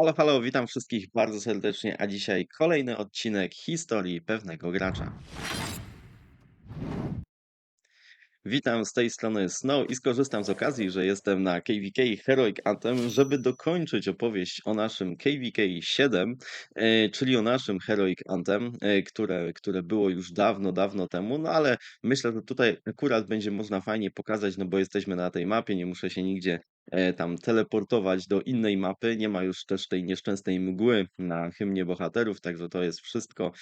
Halo, halo, witam wszystkich bardzo serdecznie, a dzisiaj kolejny odcinek historii pewnego gracza. Witam z tej strony Snow i skorzystam z okazji, że jestem na KVK Heroic Anthem, żeby dokończyć opowieść o naszym KVK 7, czyli o naszym Heroic Anthem, które było już dawno, dawno temu, no ale myślę, że tutaj akurat będzie można fajnie pokazać, no bo jesteśmy na tej mapie, nie muszę się nigdzie tam teleportować do innej mapy, nie ma już też tej nieszczęsnej mgły na hymnie bohaterów, także to jest wszystko.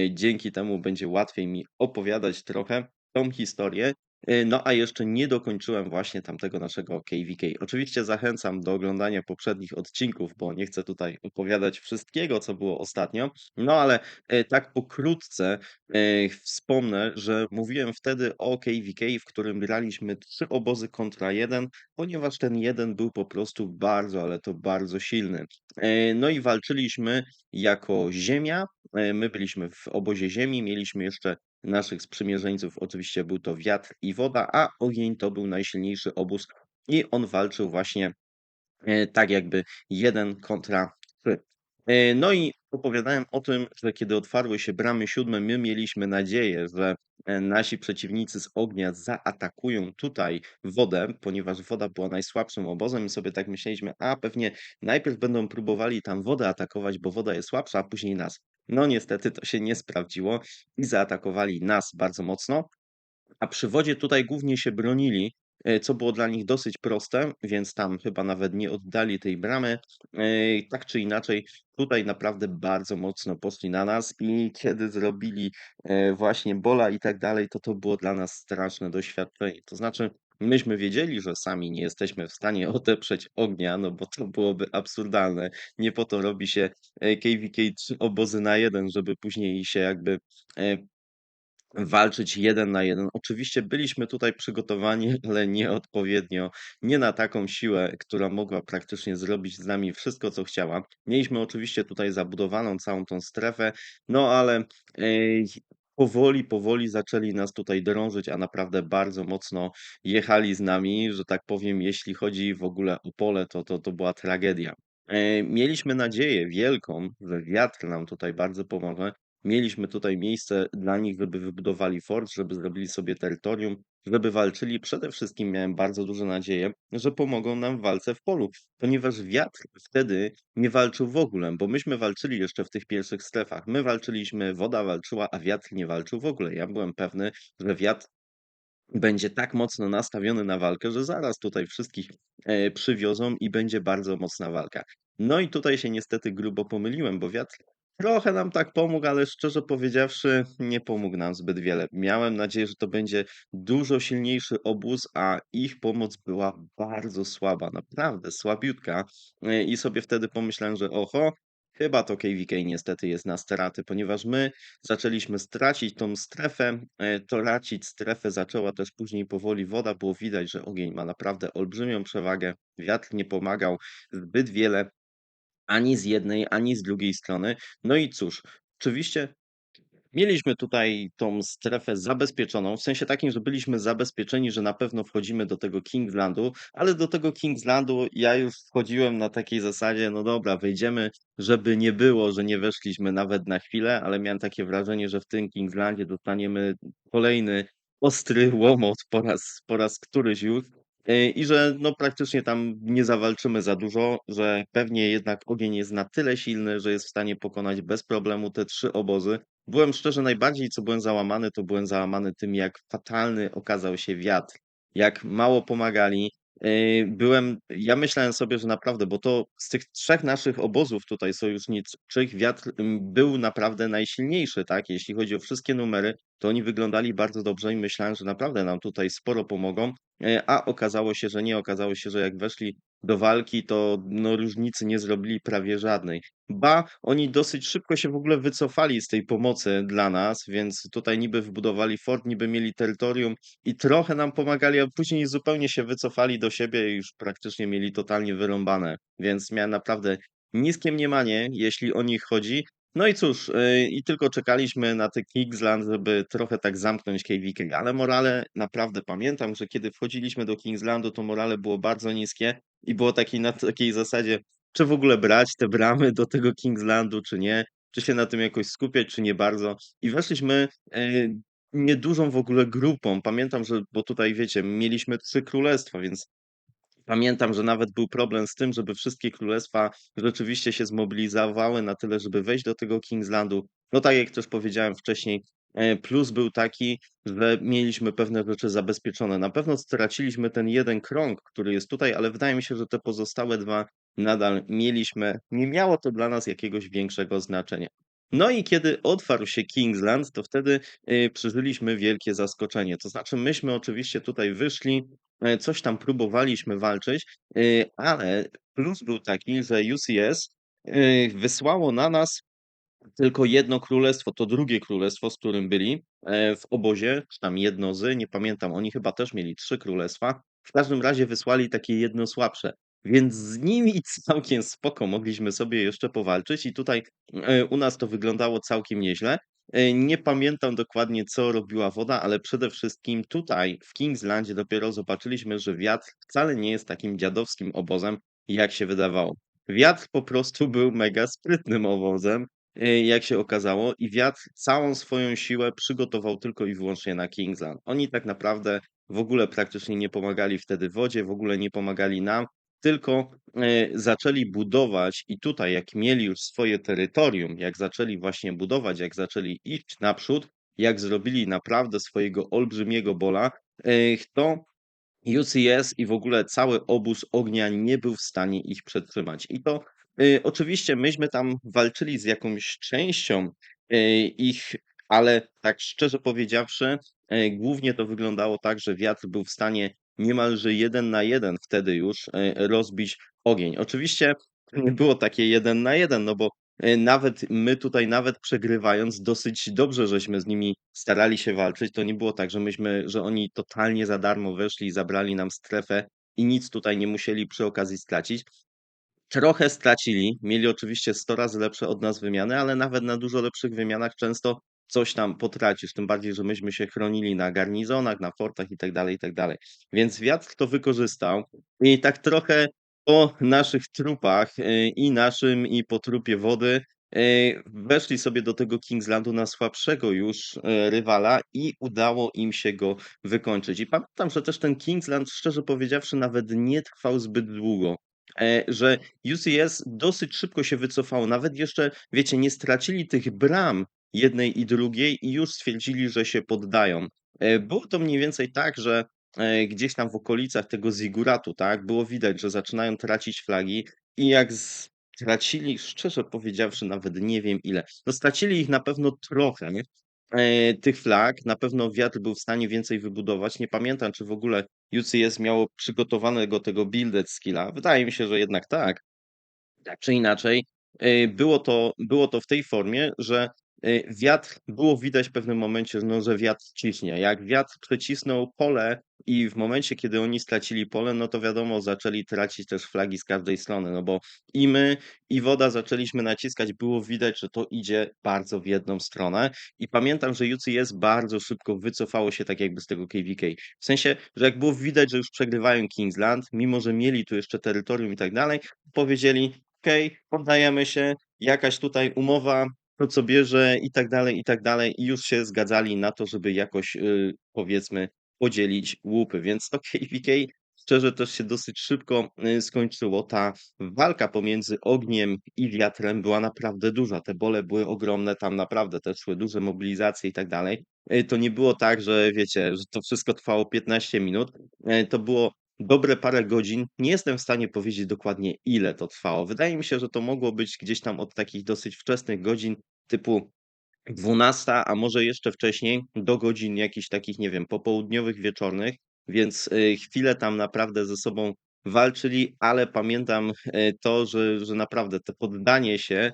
Dzięki temu będzie łatwiej mi opowiadać trochę tą historię. No, a jeszcze nie dokończyłem właśnie tamtego naszego KVK. Oczywiście zachęcam do oglądania poprzednich odcinków, bo nie chcę tutaj opowiadać wszystkiego, co było ostatnio. No, ale tak pokrótce wspomnę, że mówiłem wtedy o KVK, w którym graliśmy 3 obozy kontra 1, ponieważ ten jeden był po prostu bardzo, ale to bardzo silny. No i walczyliśmy jako Ziemia. My byliśmy w obozie Ziemi, mieliśmy jeszcze naszych sprzymierzeńców oczywiście był to wiatr i woda, a ogień to był najsilniejszy obóz i on walczył właśnie tak jakby 1 kontra 3. No i opowiadałem o tym, że kiedy otwarły się bramy siódme, my mieliśmy nadzieję, że nasi przeciwnicy z ognia zaatakują tutaj wodę, ponieważ woda była najsłabszym obozem i sobie tak myśleliśmy, a pewnie najpierw będą próbowali tam wodę atakować, bo woda jest słabsza, a później nas. No niestety to się nie sprawdziło i zaatakowali nas bardzo mocno. A przy wodzie tutaj głównie się bronili, co było dla nich dosyć proste, więc tam chyba nawet nie oddali tej bramy. Tak czy inaczej, tutaj naprawdę bardzo mocno poszli na nas i kiedy zrobili właśnie bola i tak dalej, to było dla nas straszne doświadczenie. To znaczy, myśmy wiedzieli, że sami nie jesteśmy w stanie odeprzeć ognia, no bo to byłoby absurdalne. Nie po to robi się KVK 3 obozy na jeden, żeby później się jakby e, walczyć 1 na 1. Oczywiście byliśmy tutaj przygotowani, ale nieodpowiednio, nie na taką siłę, która mogła praktycznie zrobić z nami wszystko, co chciała. Mieliśmy oczywiście tutaj zabudowaną całą tą strefę, no ale ej, powoli, powoli zaczęli nas tutaj drążyć, a naprawdę bardzo mocno jechali z nami, że tak powiem, jeśli chodzi w ogóle o pole, to była tragedia. Mieliśmy nadzieję wielką, że wiatr nam tutaj bardzo pomoże, mieliśmy tutaj miejsce dla nich, żeby wybudowali fort, żeby zrobili sobie terytorium, żeby walczyli. Przede wszystkim miałem bardzo duże nadzieję, że pomogą nam w walce w polu, ponieważ wiatr wtedy nie walczył w ogóle, bo myśmy walczyli jeszcze w tych pierwszych strefach. My walczyliśmy, woda walczyła, a wiatr nie walczył w ogóle. Ja byłem pewny, że wiatr będzie tak mocno nastawiony na walkę, że zaraz tutaj wszystkich przywiozą i będzie bardzo mocna walka. No i tutaj się niestety grubo pomyliłem, bo wiatr trochę nam tak pomógł, ale szczerze powiedziawszy, nie pomógł nam zbyt wiele. Miałem nadzieję, że to będzie dużo silniejszy obóz, a ich pomoc była bardzo słaba, naprawdę słabiutka. I sobie wtedy pomyślałem, że oho, chyba to KVK niestety jest na straty, ponieważ my zaczęliśmy stracić tą strefę, tracić strefę zaczęła też później powoli woda, było widać, że ogień ma naprawdę olbrzymią przewagę, wiatr nie pomagał zbyt wiele ani z jednej, ani z drugiej strony. No i cóż, oczywiście mieliśmy tutaj tą strefę zabezpieczoną, w sensie takim, że byliśmy zabezpieczeni, że na pewno wchodzimy do tego Kingslandu, ale do tego Kingslandu ja już wchodziłem na takiej zasadzie, no dobra, wejdziemy, żeby nie było, że nie weszliśmy nawet na chwilę, ale miałem takie wrażenie, że w tym Kingslandzie dostaniemy kolejny ostry łomot po raz któryś już. I że no praktycznie tam nie zawalczymy za dużo, że pewnie jednak ogień jest na tyle silny, że jest w stanie pokonać bez problemu te 3 obozy. Byłem szczerze najbardziej co byłem załamany, to byłem załamany tym, jak fatalny okazał się wiatr, jak mało pomagali. Ja myślałem sobie, że naprawdę, bo to z tych 3 naszych obozów tutaj sojuszniczych wiatr, był naprawdę najsilniejszy, tak? Jeśli chodzi o wszystkie numery, to oni wyglądali bardzo dobrze i myślałem, że naprawdę nam tutaj sporo pomogą, a okazało się, że nie. Okazało się, że jak weszli do walki, to no różnicy nie zrobili prawie żadnej. Ba, oni dosyć szybko się w ogóle wycofali z tej pomocy dla nas, więc tutaj niby wbudowali fort, niby mieli terytorium i trochę nam pomagali, a później zupełnie się wycofali do siebie i już praktycznie mieli totalnie wyrąbane. Więc miałem naprawdę niskie mniemanie, jeśli o nich chodzi. No i cóż, i tylko czekaliśmy na ten Kingsland, żeby trochę tak zamknąć KVK, ale morale naprawdę pamiętam, że kiedy wchodziliśmy do Kingslandu, to morale było bardzo niskie i było na takiej zasadzie, czy w ogóle brać te bramy do tego Kingslandu, czy nie, czy się na tym jakoś skupiać, czy nie bardzo. I weszliśmy niedużą w ogóle grupą. Pamiętam, że, bo tutaj wiecie, mieliśmy 3 królestwa, więc pamiętam, że nawet był problem z tym, żeby wszystkie królestwa rzeczywiście się zmobilizowały na tyle, żeby wejść do tego Kingslandu. No tak jak też powiedziałem wcześniej, plus był taki, że mieliśmy pewne rzeczy zabezpieczone. Na pewno straciliśmy ten jeden krąg, który jest tutaj, ale wydaje mi się, że te pozostałe dwa nadal mieliśmy. Nie miało to dla nas jakiegoś większego znaczenia. No i kiedy otwarł się Kingsland, to wtedy przeżyliśmy wielkie zaskoczenie. To znaczy, myśmy oczywiście tutaj wyszli, coś tam próbowaliśmy walczyć, ale plus był taki, że UCS wysłało na nas tylko jedno królestwo, to drugie królestwo, z którym byli w obozie, czy tam jednozy, nie pamiętam, oni chyba też mieli 3 królestwa. W każdym razie wysłali takie jedno słabsze, więc z nimi całkiem spoko mogliśmy sobie jeszcze powalczyć i tutaj u nas to wyglądało całkiem nieźle. Nie pamiętam dokładnie, co robiła woda, ale przede wszystkim tutaj w Kingslandzie dopiero zobaczyliśmy, że wiatr wcale nie jest takim dziadowskim obozem, jak się wydawało. Wiatr po prostu był mega sprytnym obozem, jak się okazało, i wiatr całą swoją siłę przygotował tylko i wyłącznie na Kingsland. Oni tak naprawdę w ogóle praktycznie nie pomagali wtedy wodzie, w ogóle nie pomagali nam, tylko zaczęli budować i tutaj jak mieli już swoje terytorium, jak zaczęli właśnie budować, jak zaczęli iść naprzód, jak zrobili naprawdę swojego olbrzymiego bola, to UCS i w ogóle cały obóz ognia nie był w stanie ich przetrzymać. I to oczywiście myśmy tam walczyli z jakąś częścią ich, ale tak szczerze powiedziawszy, głównie to wyglądało tak, że wiatr był w stanie niemalże 1 na 1 wtedy już rozbić ogień. Oczywiście to nie było takie 1 na 1, no bo nawet my tutaj, nawet przegrywając, dosyć dobrze żeśmy z nimi starali się walczyć. To nie było tak, że oni totalnie za darmo weszli i zabrali nam strefę i nic tutaj nie musieli przy okazji stracić. Trochę stracili, mieli oczywiście 100 razy lepsze od nas wymiany, ale nawet na dużo lepszych wymianach często coś tam potracisz, tym bardziej, że myśmy się chronili na garnizonach, na fortach i tak dalej, i tak dalej. Więc wiatr to wykorzystał i tak trochę po naszych trupach, i naszym, i po trupie wody, weszli sobie do tego Kingslandu na słabszego już, rywala i udało im się go wykończyć. I pamiętam, że też ten Kingsland, szczerze powiedziawszy, nawet nie trwał zbyt długo, że UCS dosyć szybko się wycofało. Nawet jeszcze, wiecie, nie stracili tych bram jednej i drugiej i już stwierdzili, że się poddają. Było to mniej więcej tak, że gdzieś tam w okolicach tego Ziguratu, tak, było widać, że zaczynają tracić flagi i jak stracili, szczerze powiedziawszy, nawet nie wiem ile. No stracili ich na pewno trochę, nie? Tych flag. Na pewno wiatr był w stanie więcej wybudować. Nie pamiętam, czy w ogóle UCS miało przygotowanego tego builded skilla. Wydaje mi się, że jednak tak. Tak czy inaczej, było to w tej formie, że wiatr było widać w pewnym momencie, no, że wiatr ciśnie. Jak wiatr przecisnął pole i w momencie, kiedy oni stracili pole, no to wiadomo, zaczęli tracić też flagi z każdej strony, no bo i my, i woda zaczęliśmy naciskać, było widać, że to idzie bardzo w jedną stronę. I pamiętam, że UCS bardzo szybko wycofało się tak jakby z tego KVK. W sensie, że jak było widać, że już przegrywają Kingsland, mimo że mieli tu jeszcze terytorium i tak dalej, powiedzieli: okej, poddajemy się, jakaś tutaj umowa, to co bierze i tak dalej, i już się zgadzali na to, żeby jakoś, powiedzmy, podzielić łupy. Więc to KVK szczerze też się dosyć szybko, skończyło. Ta walka pomiędzy ogniem i wiatrem była naprawdę duża. Te bole były ogromne, tam naprawdę też szły duże mobilizacje i tak dalej. To nie było tak, że wiecie, że to wszystko trwało 15 minut. To było dobre parę godzin. Nie jestem w stanie powiedzieć dokładnie, ile to trwało. Wydaje mi się, że to mogło być gdzieś tam od takich dosyć wczesnych godzin, typu 12, a może jeszcze wcześniej, do godzin jakichś takich, nie wiem, popołudniowych, wieczornych, więc chwilę tam naprawdę ze sobą walczyli, ale pamiętam to, że naprawdę to poddanie się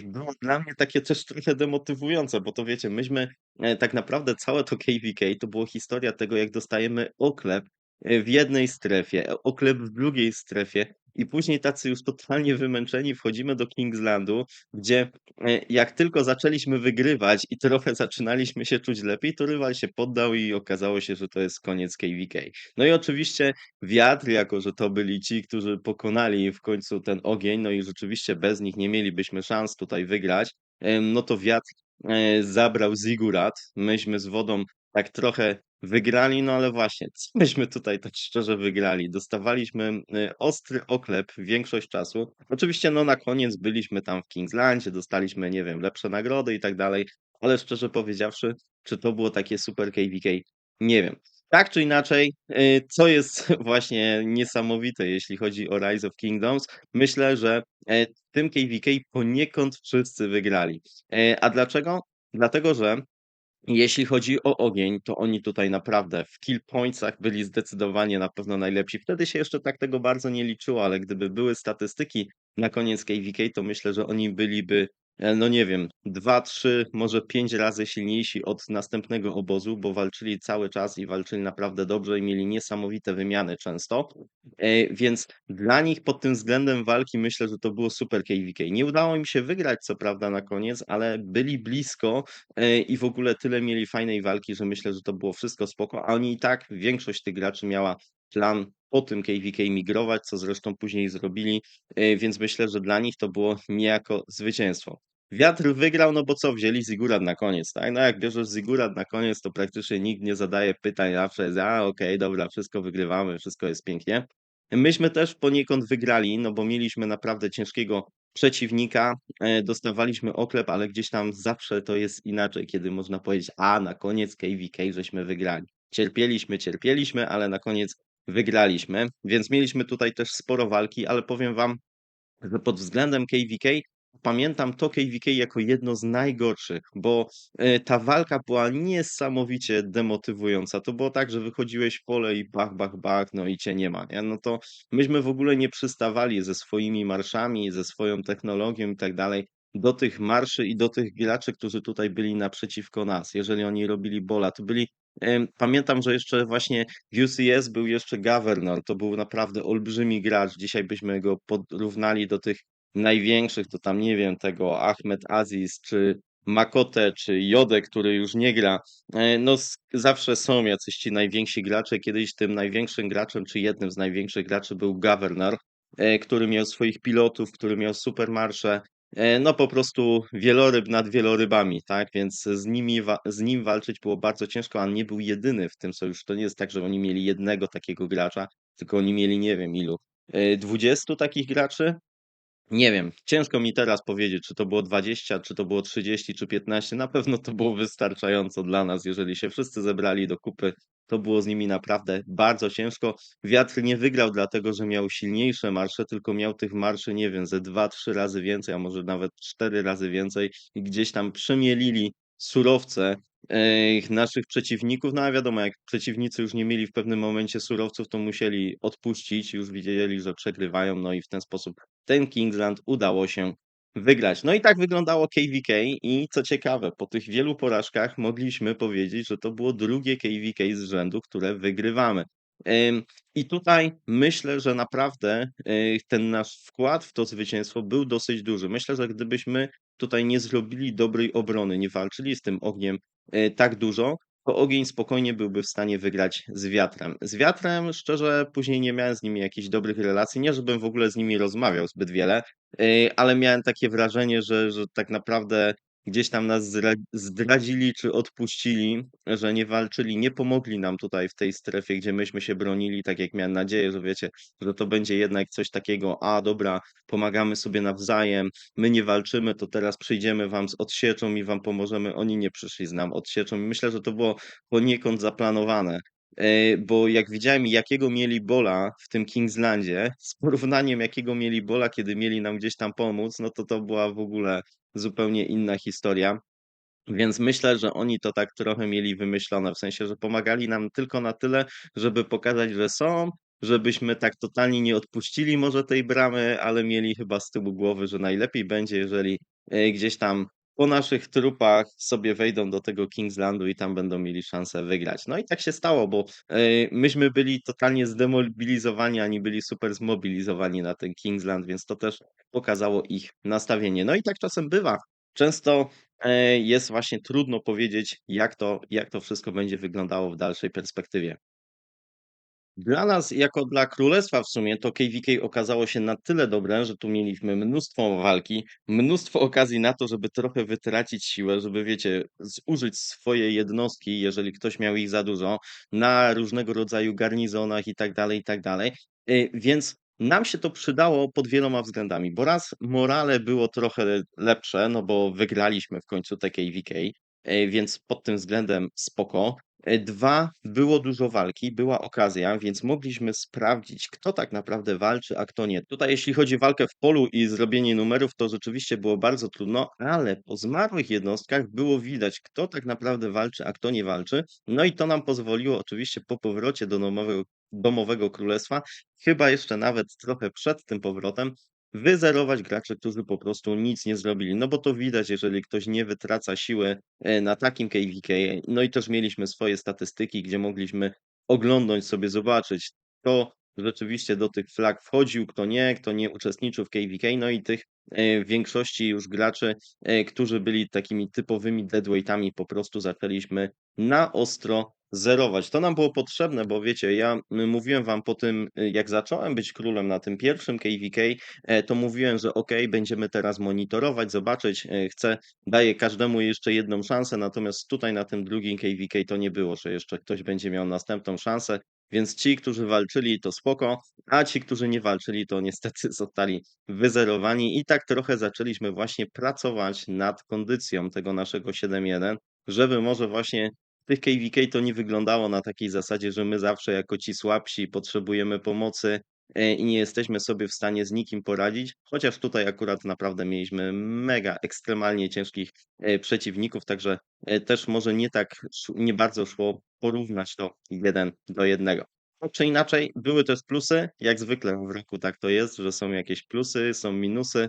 było dla mnie takie też trochę demotywujące, bo to wiecie, myśmy tak naprawdę całe to KVK to była historia tego, jak dostajemy oklep w jednej strefie, oklep w drugiej strefie i później tacy już totalnie wymęczeni wchodzimy do Kingslandu, gdzie, jak tylko zaczęliśmy wygrywać i trochę zaczynaliśmy się czuć lepiej, to rywal się poddał i okazało się, że to jest koniec KVK. No i oczywiście wiatr, jako że to byli ci, którzy pokonali w końcu ten ogień, no i rzeczywiście bez nich nie mielibyśmy szans tutaj wygrać, no to wiatr, zabrał Zigurat. Myśmy z wodą tak trochę wygrali, no ale właśnie, co myśmy tutaj tak szczerze wygrali? Dostawaliśmy, ostry oklep większość czasu. Oczywiście, no na koniec byliśmy tam w Kingslandzie, dostaliśmy, nie wiem, lepsze nagrody i tak dalej, ale szczerze powiedziawszy, czy to było takie super KVK? Nie wiem. Tak czy inaczej, co jest właśnie niesamowite, jeśli chodzi o Rise of Kingdoms, myślę, że, w tym KVK poniekąd wszyscy wygrali. A dlaczego? Dlatego, że jeśli chodzi o ogień, to oni tutaj naprawdę w kill pointsach byli zdecydowanie na pewno najlepsi. Wtedy się jeszcze tak tego bardzo nie liczyło, ale gdyby były statystyki na koniec KVK, to myślę, że oni byliby, no nie wiem, 2, 3, może 5 razy silniejsi od następnego obozu, bo walczyli cały czas i walczyli naprawdę dobrze i mieli niesamowite wymiany często. Więc dla nich pod tym względem walki myślę, że to było super KVK. Nie udało im się wygrać co prawda na koniec, ale byli blisko, i w ogóle tyle mieli fajnej walki, że myślę, że to było wszystko spoko, a oni i tak większość tych graczy miała plan po tym KVK migrować, co zresztą później zrobili, więc myślę, że dla nich to było niejako zwycięstwo. Wiatr wygrał, no bo co, wzięli Ziggurat na koniec, tak? No jak bierzesz Ziggurat na koniec, to praktycznie nikt nie zadaje pytań, zawsze jest: „A, okej, dobra, wszystko wygrywamy, wszystko jest pięknie”. Myśmy też poniekąd wygrali, no bo mieliśmy naprawdę ciężkiego przeciwnika, dostawaliśmy oklep, ale gdzieś tam zawsze to jest inaczej, kiedy można powiedzieć: „A, na koniec KVK żeśmy wygrali”. Cierpieliśmy, ale na koniec wygraliśmy, więc mieliśmy tutaj też sporo walki, ale powiem wam, że pod względem KVK pamiętam to KVK jako jedno z najgorszych, bo, ta walka była niesamowicie demotywująca. To było tak, że wychodziłeś w pole i bach, bach, bach, no i cię nie ma, nie? No to myśmy w ogóle nie przystawali ze swoimi marszami, ze swoją technologią i tak dalej do tych marszy i do tych graczy, którzy tutaj byli naprzeciwko nas. Jeżeli oni robili bola, to byli, pamiętam, że jeszcze właśnie w UCS był jeszcze Governor, to był naprawdę olbrzymi gracz. Dzisiaj byśmy go porównali do tych największych, to tam nie wiem, tego Ahmed Aziz, czy Makote, czy Jodę, który już nie gra. No zawsze są jacyś ci najwięksi gracze. Kiedyś tym największym graczem, czy jednym z największych graczy był Governor, który miał swoich pilotów, który miał super marsze. No po prostu wieloryb nad wielorybami, tak? Więc z nim walczyć było bardzo ciężko, a on nie był jedyny w tym sojuszu. To nie jest tak, że oni mieli jednego takiego gracza, tylko oni mieli nie wiem ilu, 20 takich graczy? Nie wiem, ciężko mi teraz powiedzieć, czy to było 20, czy to było 30, czy 15. Na pewno to było wystarczająco dla nas, jeżeli się wszyscy zebrali do kupy. To było z nimi naprawdę bardzo ciężko. Wiatr nie wygrał dlatego, że miał silniejsze marsze, tylko miał tych marszy, nie wiem, ze 2, 3 razy więcej, a może nawet 4 razy więcej i gdzieś tam przemielili surowce naszych przeciwników. No a wiadomo, jak przeciwnicy już nie mieli w pewnym momencie surowców, to musieli odpuścić, już widzieli, że przegrywają, no i w ten sposób ten Kingsland udało się wygrać. No i tak wyglądało KVK i co ciekawe, po tych wielu porażkach mogliśmy powiedzieć, że to było drugie KVK z rzędu, które wygrywamy. I tutaj myślę, że naprawdę, ten nasz wkład w to zwycięstwo był dosyć duży. Myślę, że gdybyśmy tutaj nie zrobili dobrej obrony, nie walczyli z tym ogniem, tak dużo, to ogień spokojnie byłby w stanie wygrać z wiatrem. Z wiatrem szczerze później nie miałem z nimi jakichś dobrych relacji, nie żebym w ogóle z nimi rozmawiał zbyt wiele, ale miałem takie wrażenie, że tak naprawdę gdzieś tam nas zdradzili czy odpuścili, że nie walczyli, nie pomogli nam tutaj w tej strefie, gdzie myśmy się bronili, tak jak miałem nadzieję, że wiecie, że to będzie jednak coś takiego: „A dobra, pomagamy sobie nawzajem, my nie walczymy, to teraz przyjdziemy wam z odsieczą i wam pomożemy”. Oni nie przyszli z nam odsieczą i myślę, że to było poniekąd zaplanowane. Bo jak widziałem, jakiego mieli bola w tym Kingslandzie, z porównaniem jakiego mieli bola, kiedy mieli nam gdzieś tam pomóc, no to to była w ogóle zupełnie inna historia. Więc myślę, że oni to tak trochę mieli wymyślone, w sensie, że pomagali nam tylko na tyle, żeby pokazać, że są, żebyśmy tak totalnie nie odpuścili może tej bramy, ale mieli chyba z tyłu głowy, że najlepiej będzie, jeżeli, gdzieś tam po naszych trupach sobie wejdą do tego Kingslandu i tam będą mieli szansę wygrać. No i tak się stało, bo, myśmy byli totalnie zdemobilizowani, a oni byli super zmobilizowani na ten Kingsland, więc to też pokazało ich nastawienie. No i tak czasem bywa. Często, jest właśnie trudno powiedzieć, jak to wszystko będzie wyglądało w dalszej perspektywie. Dla nas, jako dla królestwa w sumie, to KVK okazało się na tyle dobre, że tu mieliśmy mnóstwo walki, mnóstwo okazji na to, żeby trochę wytracić siłę, żeby, wiecie, zużyć swoje jednostki, jeżeli ktoś miał ich za dużo, na różnego rodzaju garnizonach i tak dalej, i tak dalej. Więc nam się to przydało pod wieloma względami, bo raz morale było trochę lepsze, no bo wygraliśmy w końcu te KVK, więc pod tym względem spoko. 2, było dużo walki, była okazja, więc mogliśmy sprawdzić, kto tak naprawdę walczy, a kto nie. Tutaj jeśli chodzi o walkę w polu i zrobienie numerów, to rzeczywiście było bardzo trudno, ale po zmarłych jednostkach było widać, kto tak naprawdę walczy, a kto nie walczy. No i to nam pozwoliło oczywiście po powrocie do domowego królestwa, chyba jeszcze nawet trochę przed tym powrotem, wyzerować graczy, którzy po prostu nic nie zrobili. No bo to widać, jeżeli ktoś nie wytraca siły na takim KVK. No i też mieliśmy swoje statystyki, gdzie mogliśmy oglądnąć sobie, zobaczyć, kto rzeczywiście do tych flag wchodził, kto nie uczestniczył w KVK. No i tych w większości już graczy, którzy byli takimi typowymi deadweightami, po prostu zaczęliśmy na ostro zerować. To nam było potrzebne, bo wiecie, ja mówiłem wam po tym, jak zacząłem być królem na tym pierwszym KVK, to mówiłem, że okej, będziemy teraz monitorować, zobaczyć, daję każdemu jeszcze jedną szansę, natomiast tutaj na tym drugim KVK to nie było, że jeszcze ktoś będzie miał następną szansę, więc ci, którzy walczyli, to spoko, a ci, którzy nie walczyli, to niestety zostali wyzerowani i tak trochę zaczęliśmy właśnie pracować nad kondycją tego naszego 7-1, żeby może właśnie w tych KVK to nie wyglądało na takiej zasadzie, że my zawsze jako ci słabsi potrzebujemy pomocy, i nie jesteśmy sobie w stanie z nikim poradzić, chociaż tutaj akurat naprawdę mieliśmy mega ekstremalnie ciężkich, przeciwników, także, też może nie bardzo szło porównać to 1 do 1. Tak czy inaczej, były też plusy, jak zwykle w roku tak to jest, że są jakieś plusy, są minusy,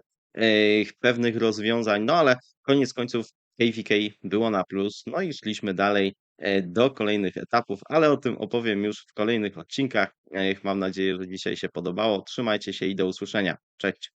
pewnych rozwiązań, no ale koniec końców KVK było na plus, no i szliśmy dalej, do kolejnych etapów, ale o tym opowiem już w kolejnych odcinkach. Mam nadzieję, że dzisiaj się podobało. Trzymajcie się i do usłyszenia. Cześć.